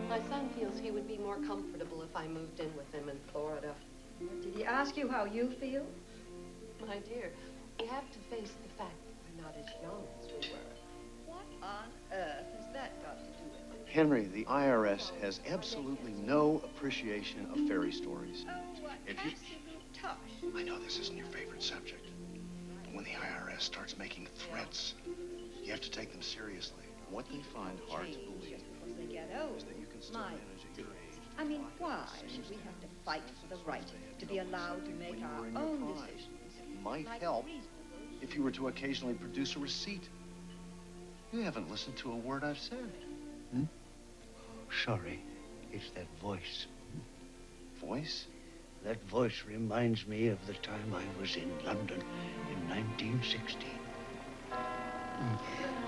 My son feels he would be more comfortable if I moved in with him in Florida. Did he ask you how you feel? My dear, we have to face the fact that we're not as young as we were. What on earth has that got to do with it? Henry, the IRS has absolutely no appreciation of fairy stories. Oh, what absolute tosh. I know this isn't your favorite subject, but when the IRS starts making threats, you have to take them seriously. What they find hard to believe Because they get old. is that you can still My manage at your age. I mean, why should we have to fight for the right to be allowed to make our own decisions? Might like help reasonable- if you were to occasionally produce a receipt. You haven't listened to a word I've said. Sorry, it's that voice. Voice? That voice reminds me of the time I was in London in 1916.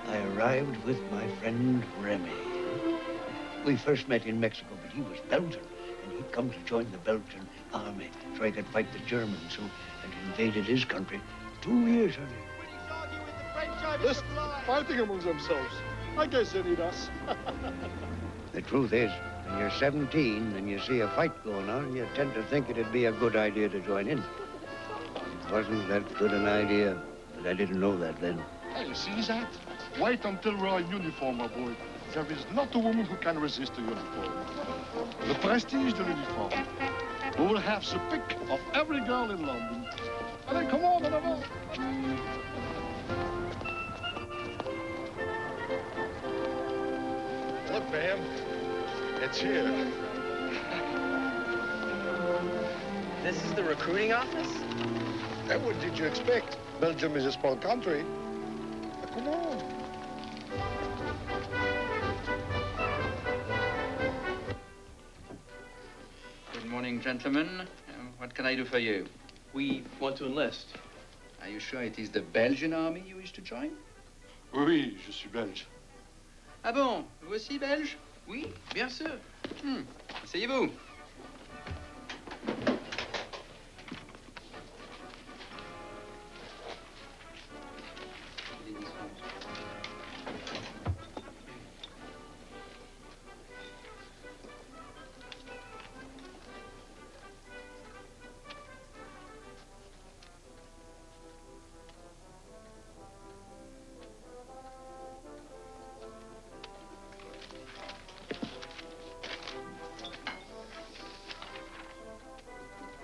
I arrived with my friend Remy. We first met in Mexico, but he was Belgian, and he'd come to join the Belgian army so he could fight the Germans who had invaded his country 2 years earlier. Listen, fighting among themselves. I guess they need us. The truth is, when you're 17 and you see a fight going on, you tend to think it'd be a good idea to join in. It wasn't that good an idea, but I didn't know that then. Hey, you see that? Wait until we're in uniform, my boy. There is not a woman who can resist a uniform. The prestige de l'uniforme. We will have the pick of every girl in London. Allez, come on, en avant. Look, ma'am. It's here. This is the recruiting office? And what did you expect? Belgium is a small country. Come on. Good morning, gentlemen. What can I do for you? We want to enlist. Are you sure it is the Belgian army you wish to join? Oui, je suis belge. Ah bon? Vous aussi belge? Oui, bien sûr. Asseyez-vous.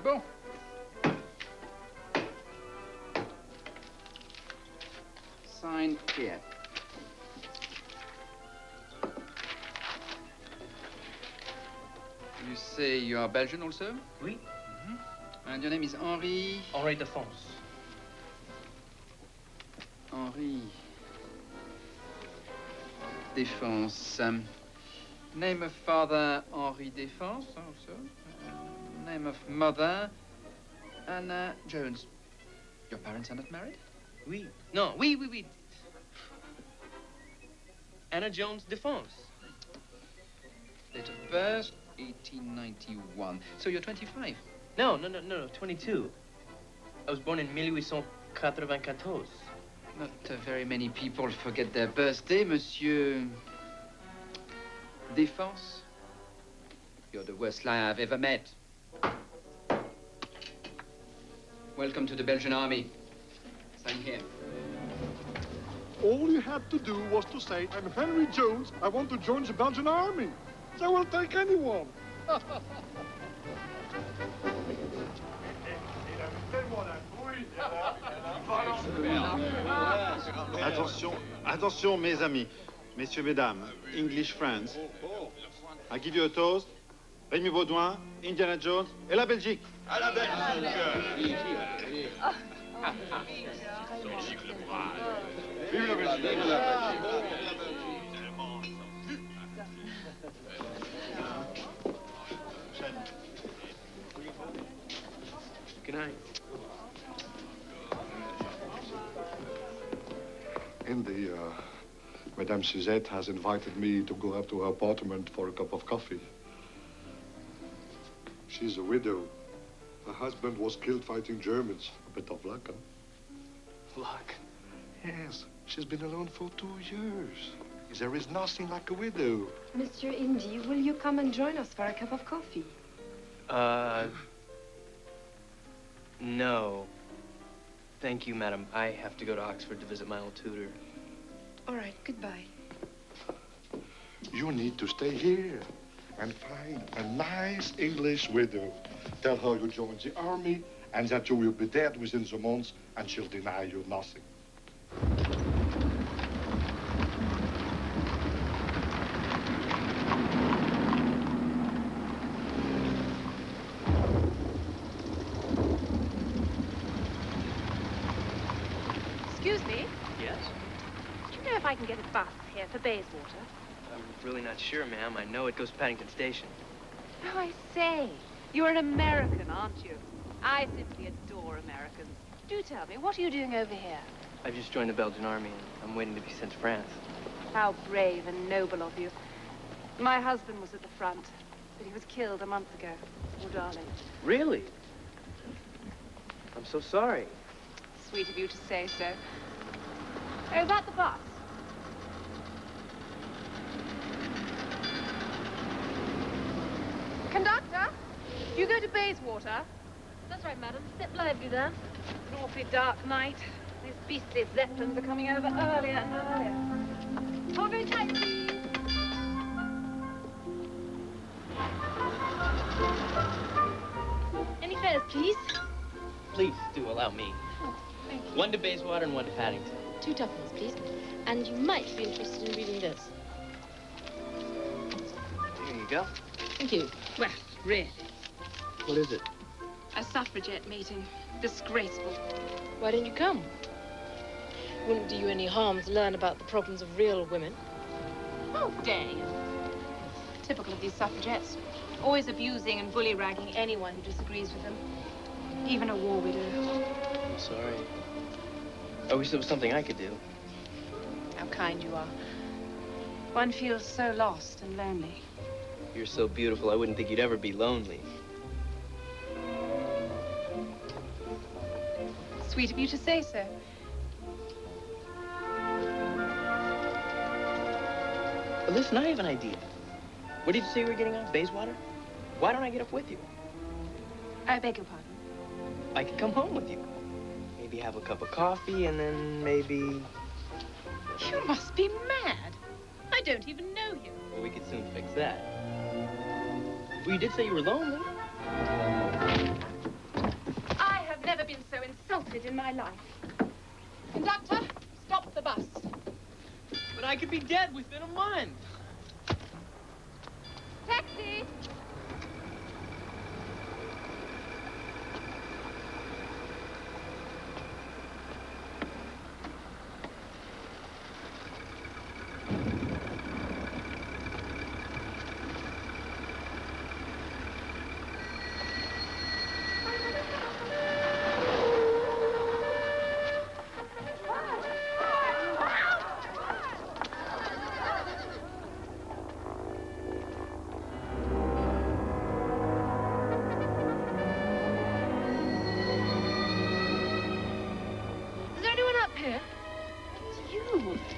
Bon. Sign here. You say you are Belgian also? Oui. And your name is Henri? Henri Defense. Henri Défense. Name of father, Henri Défense also. Name of mother, Anna Jones. Your parents are not married? Oui. No, oui. Anna Jones Defense. Date of birth, 1891. So you're 25? No, 22. I was born in 1894. Not very many people forget their birthday, Monsieur Défense. You're the worst liar I've ever met. Welcome to the Belgian army. Sign here. All you had to do was to say, I'm Henry Jones, I want to join the Belgian army. They will take anyone. Attention, mes amis, messieurs, mesdames, English friends. I give you a toast. Rémi Baudouin, Indiana Jones et la Belgique. À la Belgique. Vive la Belgique. Good night. Indy, Madame Suzette has invited me to go up to her apartment for a cup of coffee. She's a widow. Her husband was killed fighting Germans. A bit of luck, huh? Luck. Yes, she's been alone for 2 years. There is nothing like a widow. Mr. Indy, will you come and join us for a cup of coffee? No. Thank you, madam. I have to go to Oxford to visit my old tutor. All right, goodbye. You need to stay here and find a nice English widow. Tell her you joined the army and that you will be dead within the month, and she'll deny you nothing. Excuse me. Yes? Do you know if I can get a bus here for Bayswater? I'm really not sure, ma'am. I know it goes to Paddington Station. Oh, I say. You're an American, aren't you? I simply adore Americans. Do tell me, what are you doing over here? I've just joined the Belgian army, and I'm waiting to be sent to France. How brave and noble of you. My husband was at the front, but he was killed a month ago. Poor darling. Really? I'm so sorry. Sweet of you to say so. Oh, is that the bus? Conductor, do you go to Bayswater? That's right, madam. Step lively there. It's an awfully dark night. These beastly Zeppelins are coming over earlier and earlier. Hold very tight, please. Any fares, please? Please do allow me. Oh, thank you. One to Bayswater and one to Paddington. 2 tuppence, please. And you might be interested in reading this. Here you go. Thank you. Well, really. What is it? A suffragette meeting. Disgraceful. Why don't you come? Wouldn't do you any harm to learn about the problems of real women. Oh, Dave. Typical of these suffragettes. Always abusing and bully-ragging anyone who disagrees with them. Even a war widow. I'm sorry. I wish there was something I could do. How kind you are. One feels so lost and lonely. You're so beautiful, I wouldn't think you'd ever be lonely. Sweet of you to say so. Well, listen, I have an idea. What did you say you were getting on? Bayswater? Why don't I get up with you? I beg your pardon. I could come home with you. Maybe have a cup of coffee, and then maybe... You must be mad. I don't even know you. Well, we could soon fix that. Well, you did say you were lonely. I have never been so insulted in my life. Conductor, stop the bus. But I could be dead within a month. Taxi!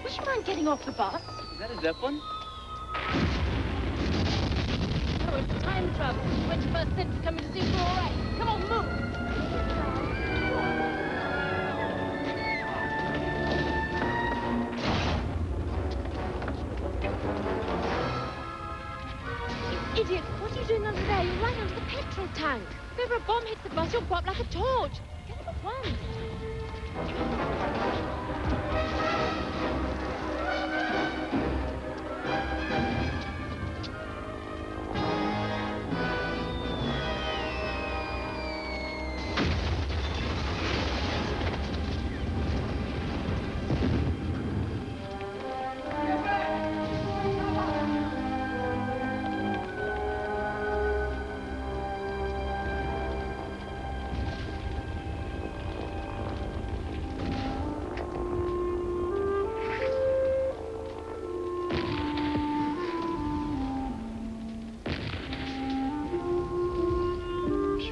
Would you mind getting off the bus? Is that a Zeppelin? Oh, it's time travel. 21st century coming to see if we're all right. Come on, move! You idiot! What are you doing under there? You're right under the petrol tank. If ever a bomb hits the bus, you'll go up like a torch. Get up at once.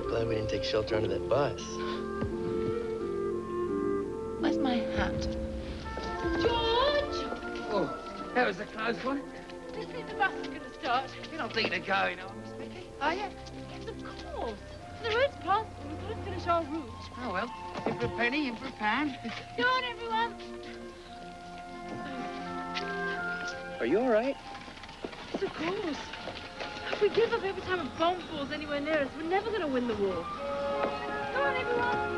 Glad we didn't take shelter under that bus. Where's my hat? George! Oh, That was a close one. Do you think the bus is going to start? You're not thinking of going, are you, Specky? Are you? Yes, of course. The road's past. We've got to finish our route. Oh, well. In for a penny, in for a pound. Go on, everyone. Are you all right? Yes, of course. If we give up every time a bomb falls anywhere near us, we're never going to win the war. Go on, everyone.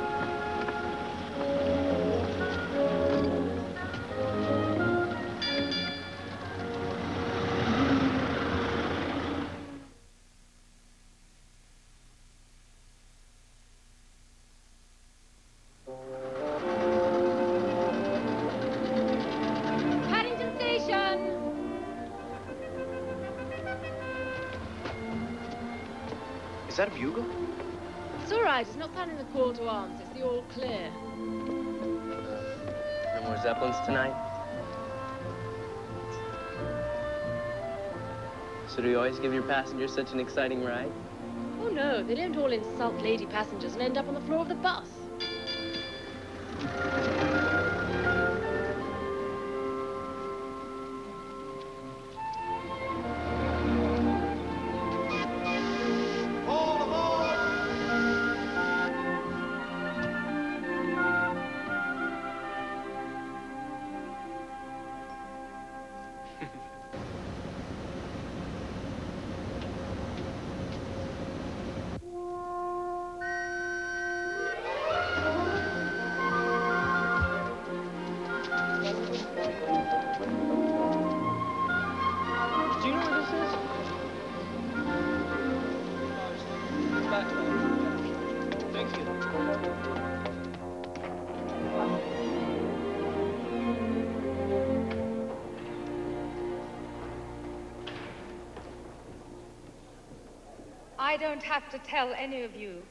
Paddington Station. Is that a bugle? It's all right. It's not sounding the call to arms. It's the all clear. No more Zeppelins tonight? So do you always give your passengers such an exciting ride? Oh, no. They don't all insult lady passengers and end up on the floor of the bus. Do you know where this is? Thank you. I don't have to tell any of you,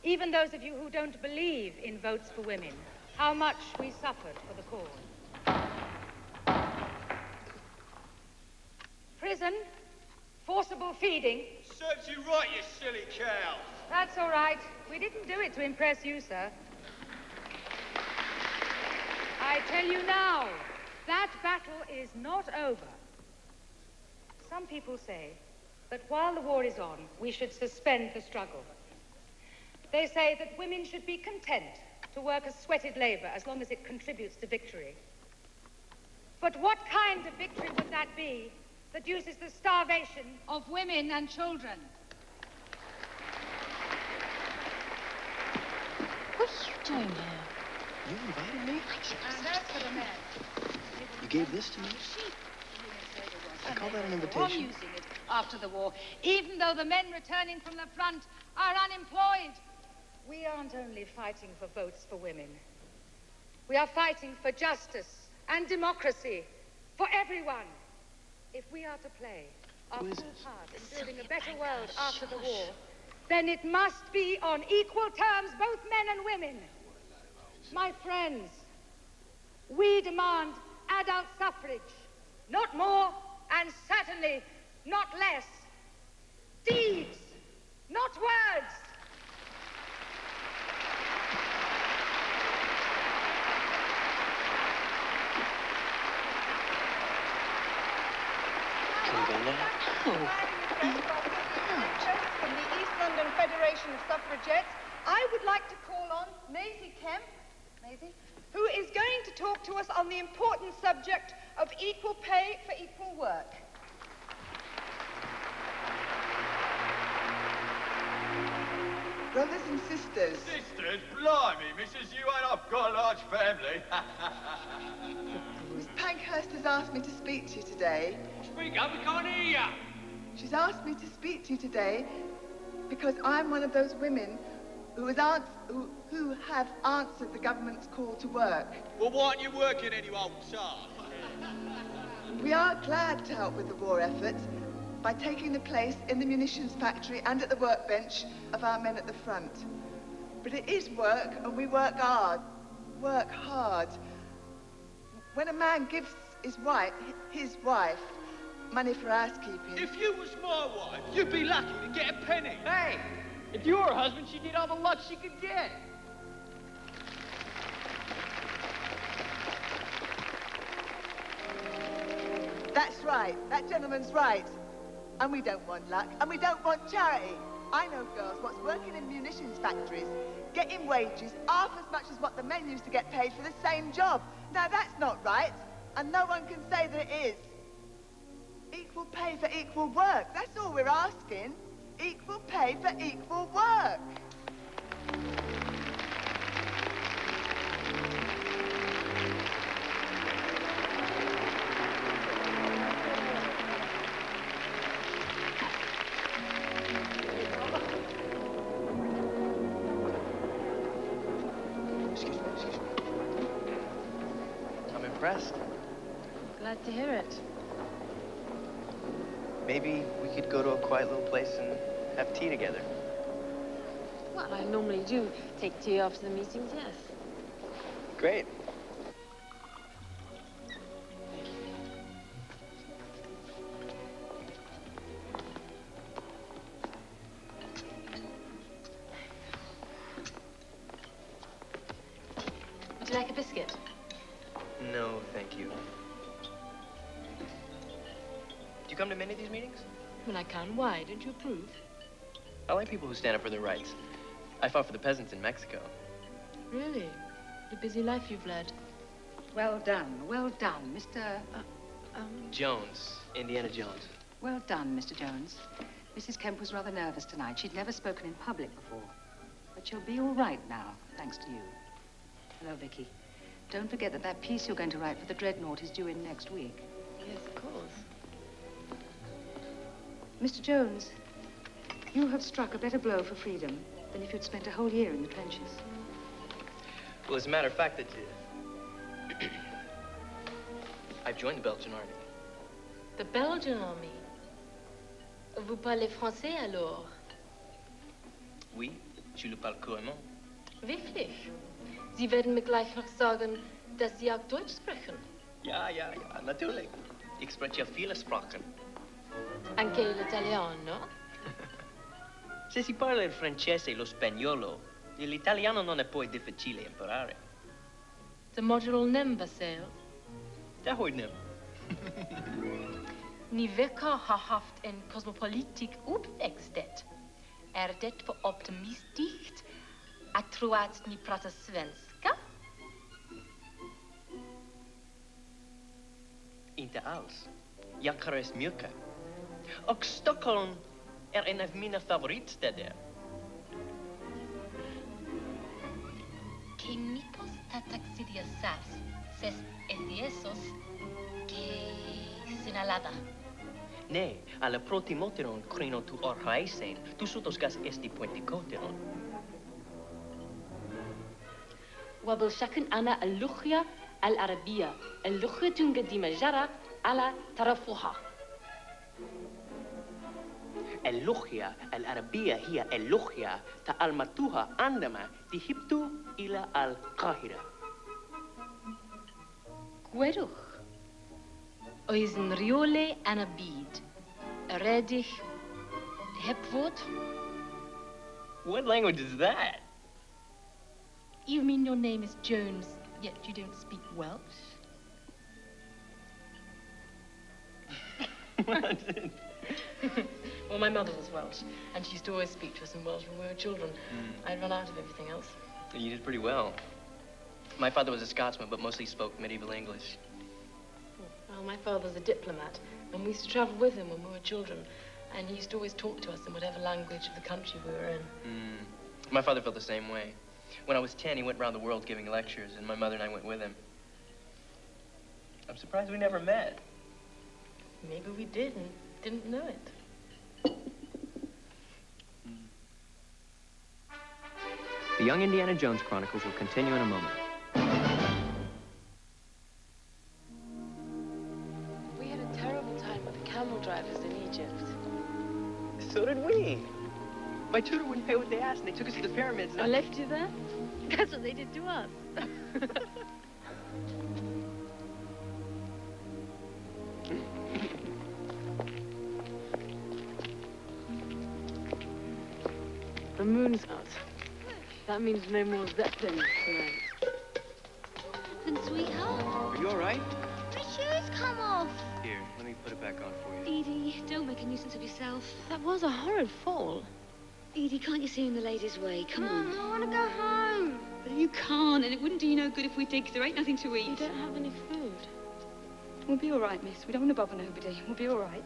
even those of you who don't believe in votes for women, how much we suffered for the cause. Prison, forcible feeding. Serves you right, you silly cow. That's all right. We didn't do it to impress you, sir. I tell you now, that battle is not over. Some people say that while the war is on, we should suspend the struggle. They say that women should be content to work as sweated labor as long as it contributes to victory. But what kind of victory would that be that uses the starvation of women and children? What are you doing here? You invited me? And as for the men, You gave this to me? I call that an on invitation. using it after the war, even though the men returning from the front are unemployed. We aren't only fighting for votes for women. We are fighting for justice and democracy for everyone. If we are to play our full part in building a better world after the war, then it must be on equal terms, both men and women. My friends, we demand adult suffrage, not more and certainly not less. Deeds, not words. Can we go now? From the East London Federation of Suffragettes, I would like to call on Maisie Kemp, who is going to talk to us on the important subject of equal pay for equal work. Brothers and sisters. Sisters? Blimey, missus, you ain't I've got a large family. Miss Pankhurst has asked me to speak to you today. Speak up, we can't hear you. She's asked me to speak to you today because I'm one of those women who have answered the government's call to work. Well, why aren't you working any old tart? We are glad to help with the war effort by taking the place in the munitions factory and at the workbench of our men at the front. But it is work, and we work hard. Work hard. When a man gives his wife money for housekeeping... If you was my wife, you'd be lucky to get a penny. Hey, if you were her husband, she'd get all the luck she could get. That's right. That gentleman's right. And we don't want luck, and we don't want charity. I know girls what's working in munitions factories, getting wages half as much as what the men used to get paid for the same job. Now that's not right, and no one can say that it is. Equal pay for equal work, that's all we're asking. Equal pay for equal work. I'm impressed. Glad to hear it. Maybe we could go to a quiet little place and have tea together. Well, I normally do take tea after the meetings, yes. Great. Would you like a biscuit? No, thank you. Do you come to many of these meetings? When I can. Why? Don't you approve? I like people who stand up for their rights. I fought for the peasants in Mexico. Really? The busy life you've led. Well done, Mr. Jones, Indiana Jones. Well done, Mr. Jones. Mrs. Kemp was rather nervous tonight. She'd never spoken in public before. But she'll be all right now, thanks to you. Hello, Vicky. Don't forget that that piece you're going to write for the Dreadnought is due in next week. Yes, of course. Mr. Jones, you have struck a better blow for freedom than if you'd spent a whole year in the trenches. Well, as a matter of fact, that I've joined the Belgian army. The Belgian army? Vous parlez français alors? Oui, je le parle couramment. Wirklich? Sie werden mir gleich noch sagen, dass Sie auch Deutsch sprechen. Ja, natürlich. Ich spreche viele Sprachen. Anche l'italiano? Se si parla il francese e lo spagnolo, l'italiano non è poi difficile imparare. De modular number sale? Dat hoort nem. Ni vecka har haft en kosmopolitisk uppväxt. Det för optimistiskt att tro att ni pratar svenska? Inte alls. Jag kan resa mycket. Och Stockholm är en av mina favoritstäder. Que micos tataxidiasas, ses etiesos, que sinalada. Nej, alla protimoteron krino tu orhaisen, tu sotosgas esti puenticoteron. وبالشكل أنا اللغة العربية اللغة قديمة على طرفها. اللغة العربية هي اللغة تعلمتها عندما ذهبت إلى القاهرة. Gwerwch. Oes yn rheole yn y byd. Redig heb fod. What language is that? You mean your name is Jones, yet you don't speak Welsh? Well, my mother was Welsh, and she used to always speak to us in Welsh when we were children. I'd run out of everything else. You did pretty well. My father was a Scotsman, but mostly spoke medieval English. Well, my father's a diplomat, and we used to travel with him when we were children, and he used to always talk to us in whatever language of the country we were in. My father felt the same way. When I was 10, he went around the world giving lectures, and my mother and I went with him. I'm surprised we never met. Maybe we did and didn't know it. The Young Indiana Jones Chronicles will continue in a moment. We had a terrible time with the camel drivers in Egypt. So did we. My tutor wouldn't pay what they asked, and they took us to the pyramids. I left you there? That's what they did to us. The moon's out. That means no more Zeppelins tonight. Then, sweetheart, Are you all right? my shoes come off. Here, let me put it back on for you. Edie, don't make a nuisance of yourself. That was a horrid fall. Edie, can't you see in the ladies' way? Come on. I want to go home. But you can't, and it wouldn't do you no good if we did, 'cause there ain't nothing to eat. You don't have any food. We'll be all right, miss. We don't want to bother nobody. We'll be all right.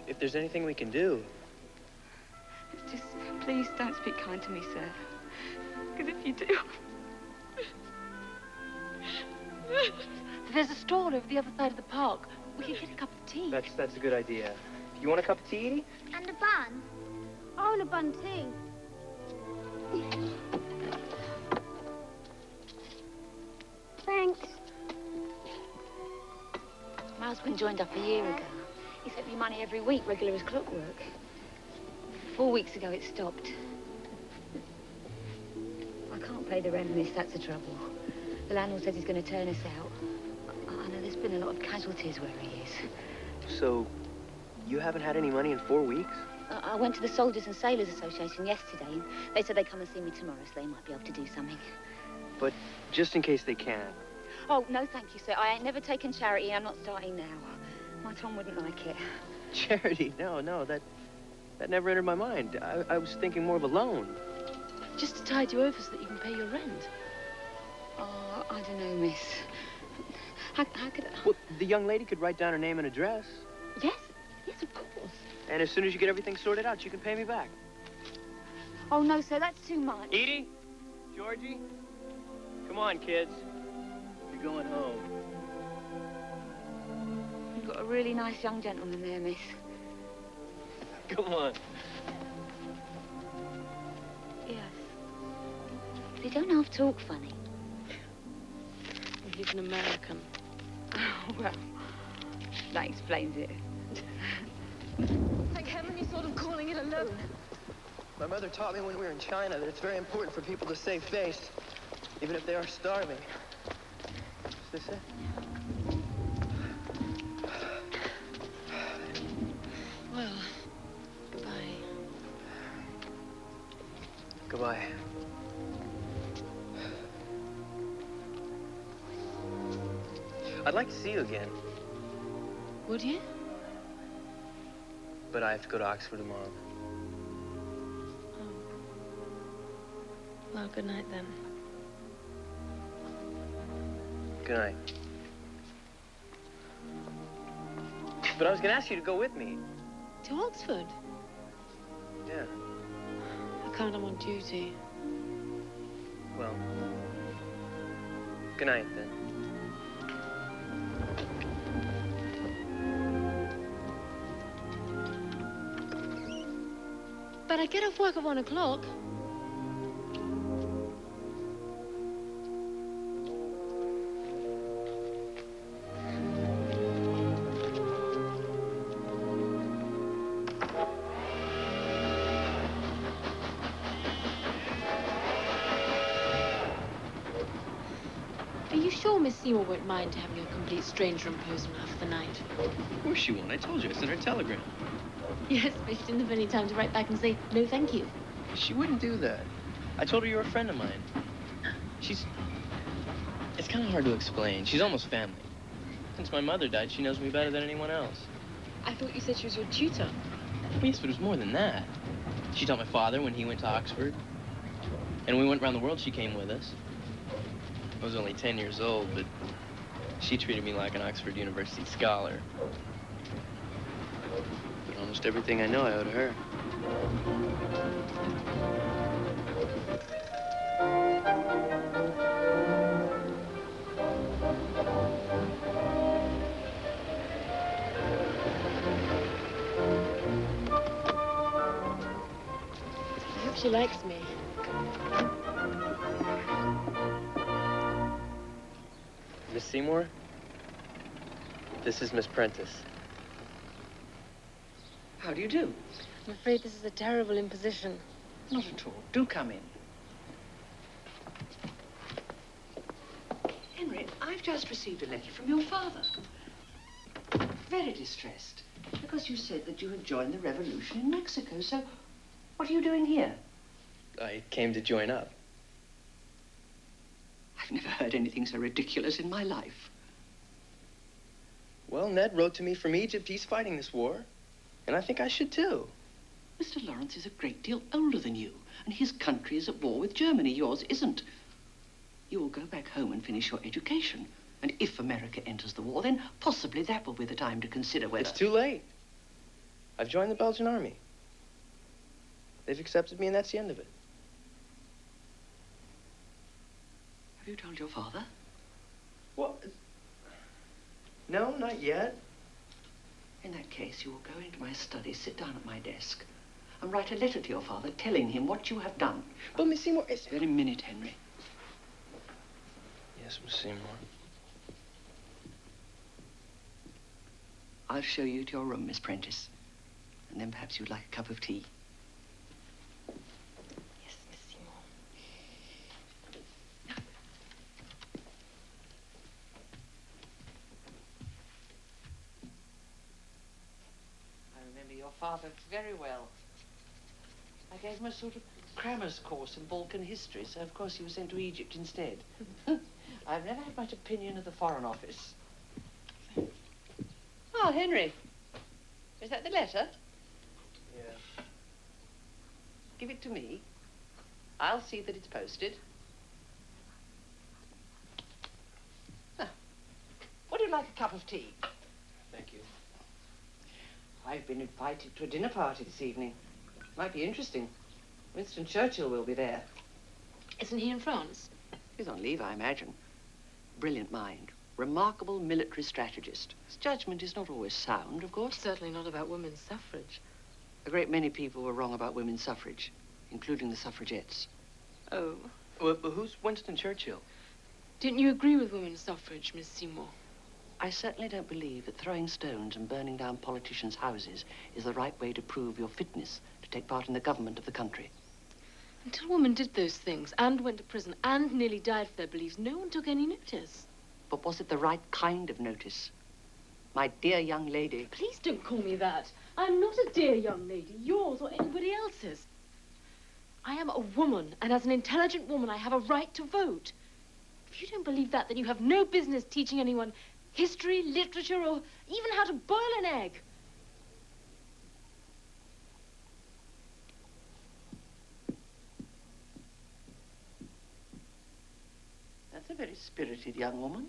If there's anything we can do. Just please don't speak kind to me, sir. Because if you do... There's a stall over the other side of the park. We can get a cup of tea. That's a good idea. You want a cup of tea, Edie? And a bun. Oh, and a bun too. Thanks. My husband joined up a year ago. He sent me money every week, regular as clockwork. 4 weeks ago, it stopped. I can't pay the rent, miss. That's the trouble. The landlord says he's going to turn us out. I know there's been a lot of casualties where he is. So, you haven't had any money in 4 weeks? I went to the Soldiers and Sailors Association yesterday, and they said they'd come and see me tomorrow, so they might be able to do something. But just in case they can. Oh, no, thank you, sir. I ain't never taken charity. I'm not starting now. My Tom wouldn't like it. Charity? No, that never entered my mind. I was thinking more of a loan. Just to tide you over so that you can pay your rent. Oh, I don't know, miss. How could I... Well, the young lady could write down her name and address. Yes, of course. And as soon as you get everything sorted out, you can pay me back. Oh, no, sir, that's too much. Edie? Georgie? Come on, kids. You're going home. You've got a really nice young gentleman there, miss. Come on. Yes. They don't half talk funny. He's an American. Oh, well, that explains it. Thank heaven you thought of calling it a loan. My mother taught me when we were in China that it's very important for people to save face, even if they are starving. Is this it? Well, goodbye. Goodbye. I'd like to see you again. Would you? But I have to go to Oxford tomorrow. Oh. Well, good night then. Good night. But I was going to ask you to go with me. To Oxford? Yeah. I can't. I'm on duty. Well, good night then. But I get off work at 1 o'clock. Are you sure Miss Seymour won't mind having a complete stranger impose on her for the night? Of course she won't. I told you. I sent her a telegram. Yes, but she didn't have any time to write back and say, no, thank you. She wouldn't do that. I told her you're a friend of mine. She's... It's kind of hard to explain. She's almost family. Since my mother died, she knows me better than anyone else. I thought you said she was your tutor. Well, yes, but it was more than that. She taught my father when he went to Oxford. And when we went around the world, she came with us. I was only 10 years old, but she treated me like an Oxford University scholar. But almost everything I know, I owe to her. I hope she likes me. Miss Seymour, this is Miss Prentice. How do you do? I'm afraid this is a terrible imposition. Not at all. Do come in. Henry, I've just received a letter from your father. Very distressed, because you said that you had joined the revolution in Mexico. So, what are you doing here? I came to join up. I've never heard anything so ridiculous in my life. Well, Ned wrote to me from Egypt. He's fighting this war. And I think I should, too. Mr. Lawrence is a great deal older than you, and his country is at war with Germany. Yours isn't. You will go back home and finish your education. And if America enters the war, then possibly that will be the time to consider whether... It's too late. I've joined the Belgian army. They've accepted me, and that's the end of it. Have you told your father? Well, no, not yet. In that case, you will go into my study, sit down at my desk, and write a letter to your father telling him what you have done. But, Miss Seymour, it's... Very minute, Henry. Yes, Miss Seymour. I'll show you to your room, Miss Prentice. And then perhaps you'd like a cup of tea. Yes, Miss Seymour. I remember your father very well. I gave him a sort of crammer's course in Balkan history, so of course he was sent to Egypt instead. I've never had much opinion of the Foreign Office. Oh, Henry. Is that the letter? Yeah. Give it to me. I'll see that it's posted. Ah. Would you like a cup of tea? Thank you. I've been invited to a dinner party this evening. Might be interesting. Winston Churchill will be there. Isn't he in France? He's on leave, I imagine. Brilliant mind. Remarkable military strategist. His judgment is not always sound, of course. Certainly not about women's suffrage. A great many people were wrong about women's suffrage, including the suffragettes. Oh. Well, but who's Winston Churchill? Didn't you agree with women's suffrage, Miss Seymour? I certainly don't believe that throwing stones and burning down politicians' houses is the right way to prove your fitness to take part in the government of the country. Until women did those things and went to prison and nearly died for their beliefs, no one took any notice. But was it the right kind of notice? My dear young lady. Please don't call me that. I'm not a dear young lady, yours or anybody else's. I am a woman, and as an intelligent woman, I have a right to vote. If you don't believe that, then you have no business teaching anyone history, literature, or even how to boil an egg. That's a very spirited young woman.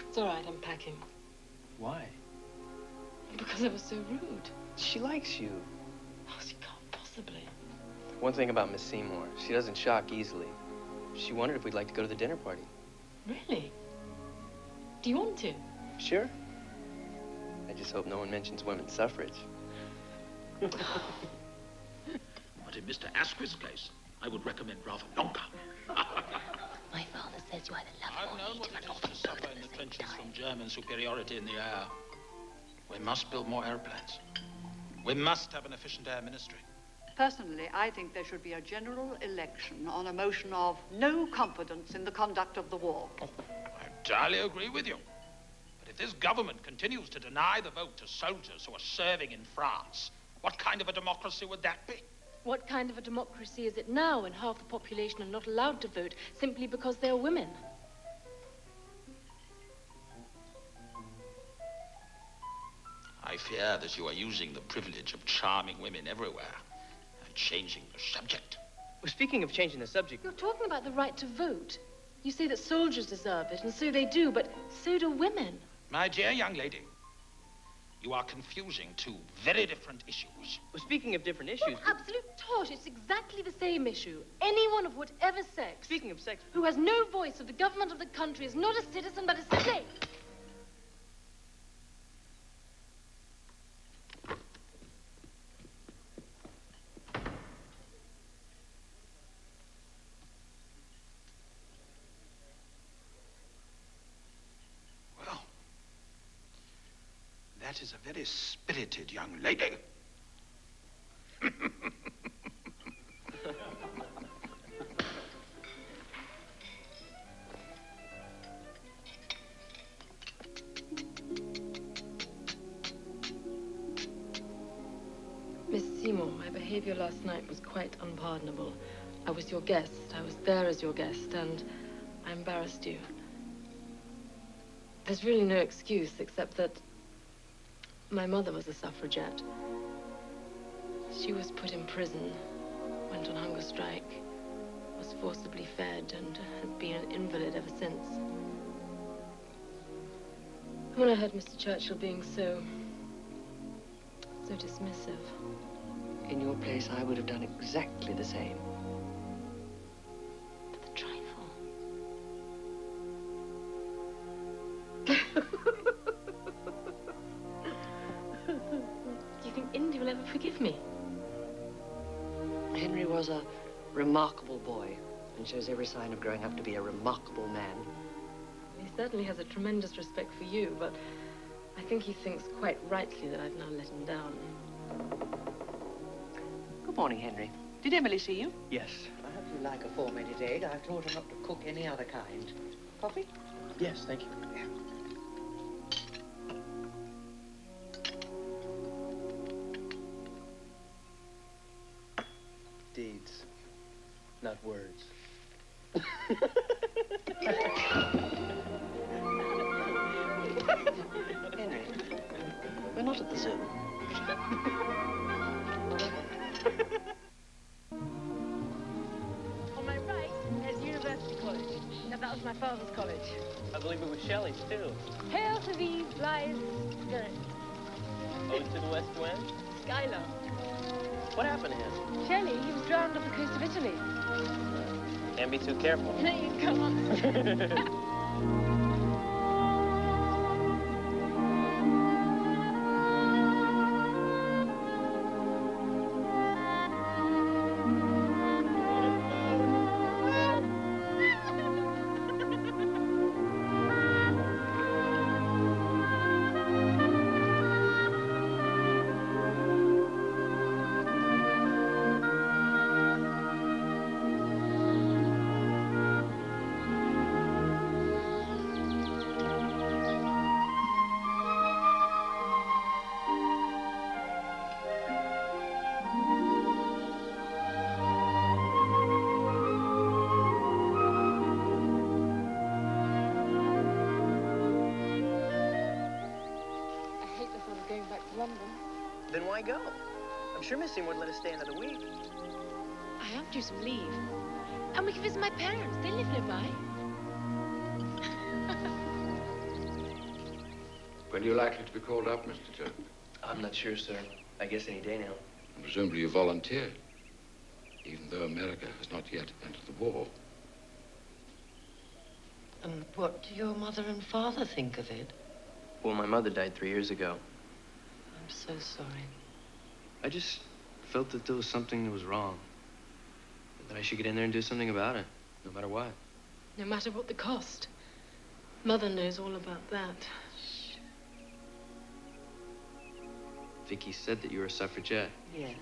It's all right, I'm packing. Why? Because I was so rude. She likes you. Oh, she can't possibly. One thing about Miss Seymour, she doesn't shock easily. She wondered if we'd like to go to the dinner party. Really? Do you want to? Sure. I just hope no one mentions women's suffrage. But in Mr. Asquith's case, I would recommend rather longer. My father says you either love I've known what it is to suffer in the trenches from German superiority in the air. We must build more airplanes. We must have an efficient air ministry. Personally, I think there should be a general election on a motion of no confidence in the conduct of the war. I entirely agree with you. But if this government continues to deny the vote to soldiers who are serving in France, what kind of a democracy would that be? What kind of a democracy is it now when half the population are not allowed to vote simply because they're women? I fear that you are using the privilege of charming women everywhere and changing the subject. Well, speaking of changing the subject... You're talking about the right to vote. You say that soldiers deserve it, and so they do, but so do women. My dear young lady, you are confusing two very different issues. Well, speaking of different issues... What absolute tosh. It's exactly the same issue. Anyone of whatever sex... Speaking of sex... ...who has no voice of the government of the country is not a citizen, but a slave. That is a very spirited young lady. Seymour, my behavior last night was quite unpardonable. I was your guest. I was there as your guest, and I embarrassed you. There's really no excuse except that my mother was a suffragette. She was put in prison, went on hunger strike, was forcibly fed, and has been an invalid ever since. When I heard Mr. Churchill being so dismissive. In your place, I would have done exactly the same. But the trifle. Do you think Indy will ever forgive me? Henry was a remarkable boy and shows every sign of growing up to be a remarkable man. He certainly has a tremendous respect for you, but I think he thinks quite rightly that I've now let him down. Good morning, Henry. Did Emily see you? Yes. I hope you like a four-minute egg. I've taught her not to cook any other kind. Coffee? Yes, thank you. Deeds, not words. Henry, we're not at the zoo. On my right, there's University College. Now, that was my father's college. I believe it was Shelley's, too. Hail to thee, blithe spirit. Ode to the West Wind? Skylar. What happened to him? Shelley, he was drowned off the coast of Italy. Can't be too careful. No, you can't. Then why go? I'm sure Miss Seymour would let us stay another week. I am due some leave. And we can visit my parents. They live nearby. When are you likely to be called up, Mr. Jones? I'm not sure, sir. I guess any day now. And presumably you volunteered, even though America has not yet entered the war. And what do your mother and father think of it? Well, my mother died 3 years ago. I'm so sorry. I just felt that there was something that was wrong. That I should get in there and do something about it, no matter what. No matter what the cost. Mother knows all about that. Vicky said that you were a suffragette. Yes.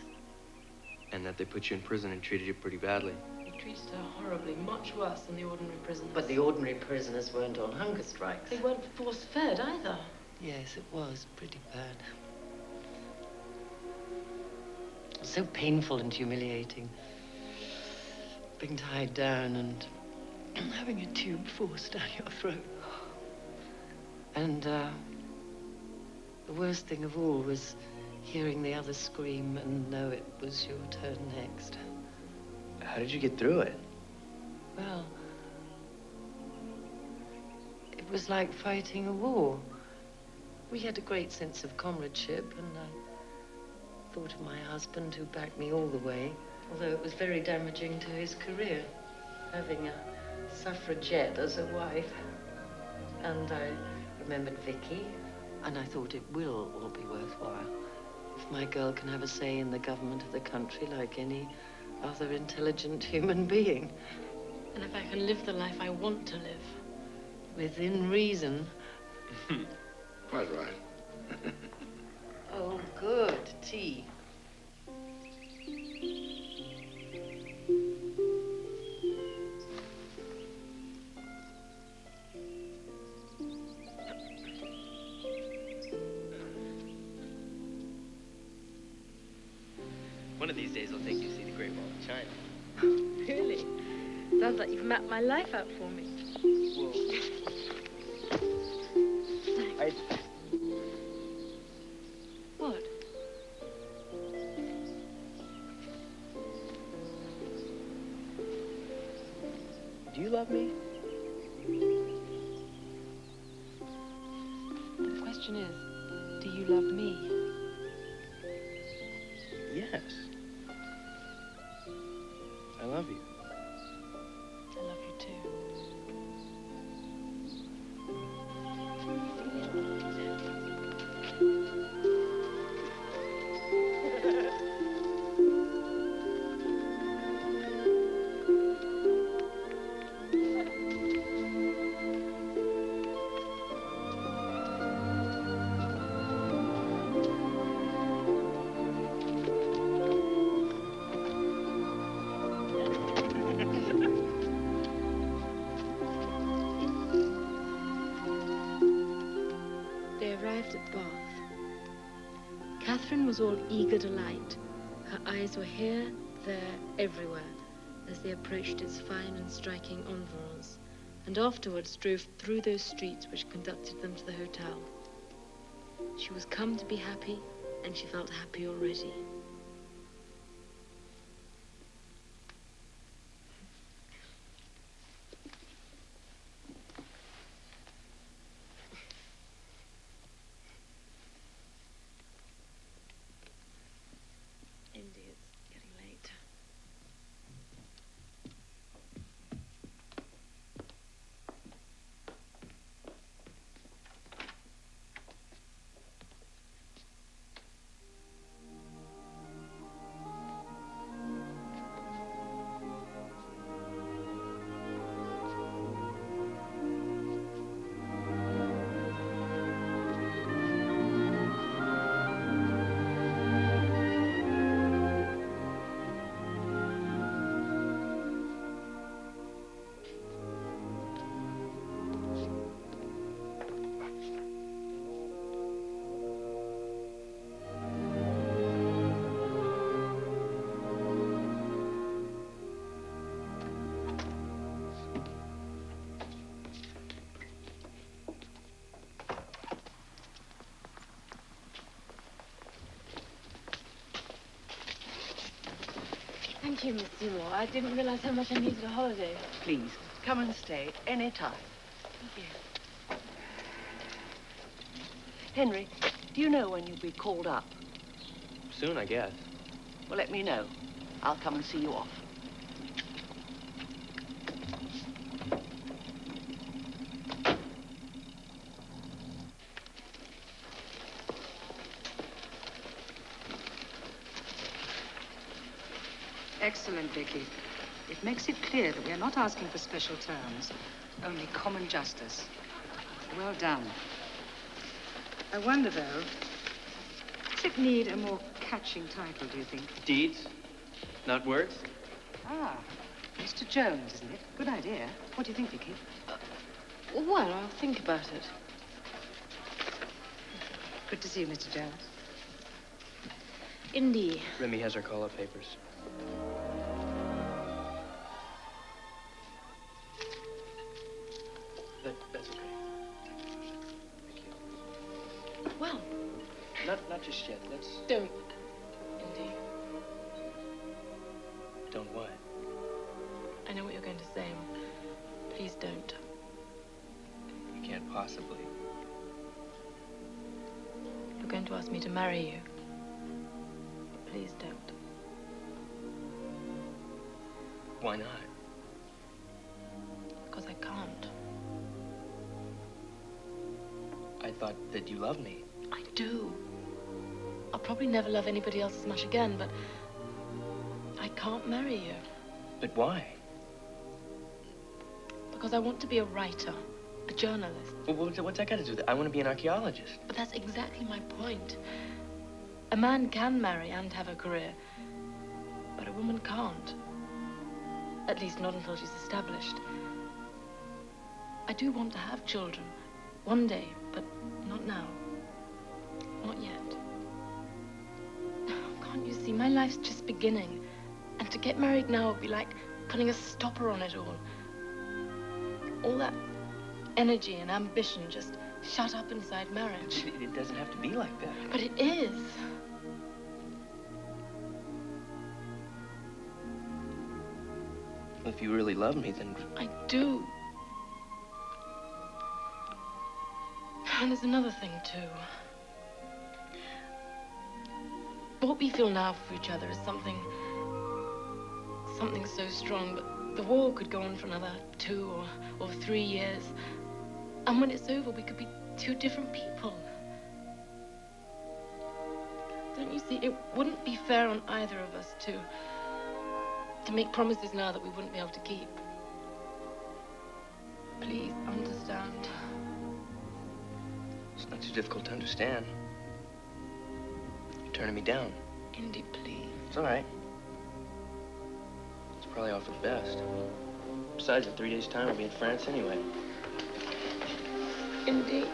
And that they put you in prison and treated you pretty badly. They treated her horribly, much worse than the ordinary prisoners. But the ordinary prisoners weren't on hunger strikes. They weren't force-fed either. Yes, it was pretty bad. It was so painful and humiliating. Being tied down and having a tube forced down your throat. And the worst thing of all was hearing the others scream and know it was your turn next. How did you get through it? Well, it was like fighting a war. We had a great sense of comradeship, and I thought of my husband who backed me all the way, although it was very damaging to his career, having a suffragette as a wife. And I remembered Vicky, and I thought it will all be worthwhile if my girl can have a say in the government of the country like any other intelligent human being. And if I can live the life I want to live. Within reason. Quite right. Oh, good. Tea. One of these days I'll take you to see the Great Wall of China. Really? Sounds like you've mapped my life out for me. Whoa. What? Do you love me? The question is, do you love me? Yes. I love you. I love you too. At Bath. Catherine was all eager delight. Her eyes were here, there, everywhere, as they approached its fine and striking environs, and afterwards drove through those streets which conducted them to the hotel. She was come to be happy, and she felt happy already. Indeed, it's getting late. Thank you, Miss Seymour. I didn't realize how much I needed a holiday. Please, come and stay any time. Thank you. Henry, do you know when you'll be called up? Soon, I guess. Well, let me know. I'll come and see you off. Excellent, Vicky. It makes it clear that we are not asking for special terms, only common justice. Well done. I wonder, though, does it need a more catching title, do you think? Deeds, not words. Ah, Mr. Jones, isn't it? Good idea. What do you think, Vicky? Well, I'll think about it. Good to see you, Mr. Jones. Indy. Remy has her call-up papers. That's okay. Thank you. Well. Not just yet. Let's... Don't, Indy. Don't what? I know what you're going to say. Please don't. You can't possibly. You're going to ask me to marry you. Please don't. Why not? Because I can't. I thought that you loved me. I do. I'll probably never love anybody else as much again, but I can't marry you. But why? Because I want to be a writer, a journalist. Well, what's that got to do with it? I want to be an archaeologist. But that's exactly my point. A man can marry and have a career, but a woman can't. At least not until she's established. I do want to have children, one day, but not now. Not yet. Oh, God. Can't you see? My life's just beginning. And to get married now would be like putting a stopper on it all. All that energy and ambition just shut up inside marriage. It doesn't have to be like that. But it is. If you really love me, then... I do. And there's another thing, too. What we feel now for each other is something so strong, but the war could go on for another 2 or 3 years. And when it's over, we could be 2 different people. Don't you see? It wouldn't be fair on either of us to make promises now that we wouldn't be able to keep. Please understand. It's not too difficult to understand. You're turning me down. Indy, please. It's all right. It's probably all for the best. Besides, in 3 days' time, I'll be in France anyway. Indy.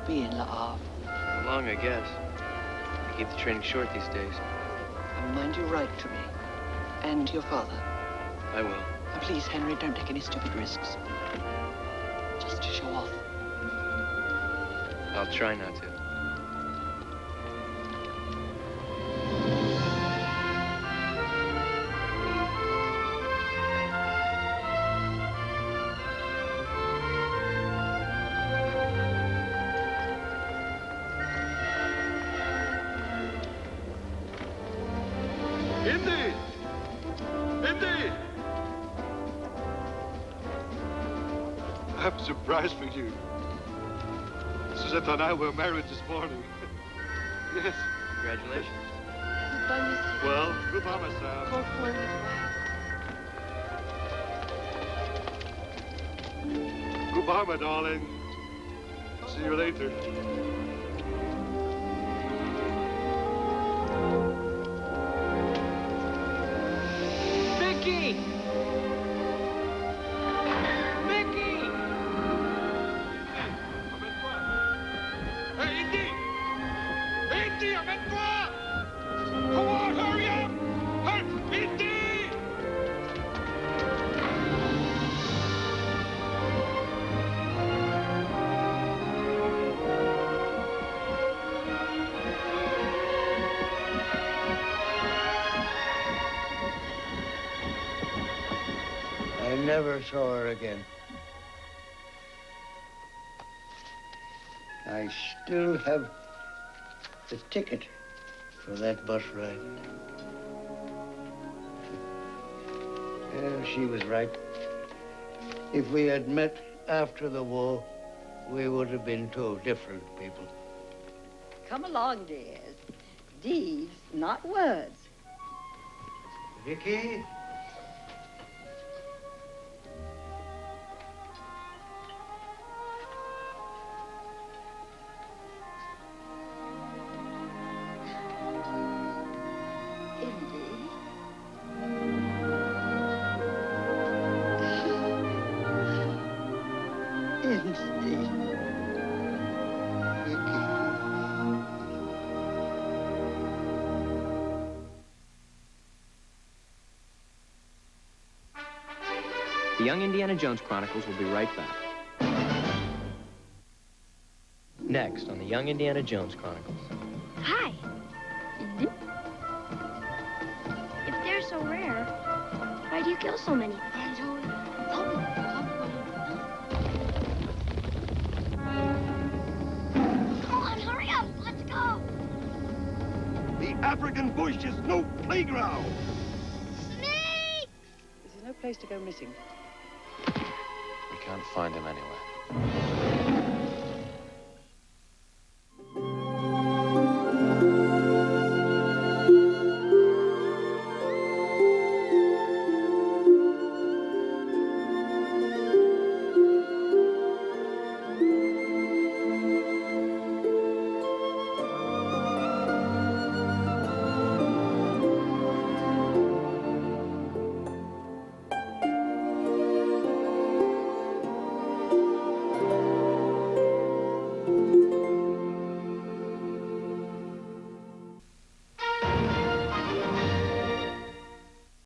Be in Le Havre. How long, I guess. I keep the training short these days. And mind you write to me. And your father. I will. And please, Henry, don't take any stupid risks. Just to show off. I'll try not to. Indy! Indy! I have a surprise for you. Suzette and I were married this morning. Yes. Congratulations. Goodbye, Mr. Well, goodbye, my son. Goodbye, my darling. See you later. Mickey! Mickey! Hey, Indy! Indy, amène-toi! Come on, hurry up! Hurry, Indy! I never saw her again. I still have the ticket for that bus ride. Yeah, she was right. If we had met after the war, we would have been 2 different people. Come along, dears. Deeds, not words. Vicky? The Young Indiana Jones Chronicles will be right back. Next on the Young Indiana Jones Chronicles. Hi. If they're so rare, why do you kill so many? I don't African bush is no playground. This is no place to go missing. We can't find him anywhere.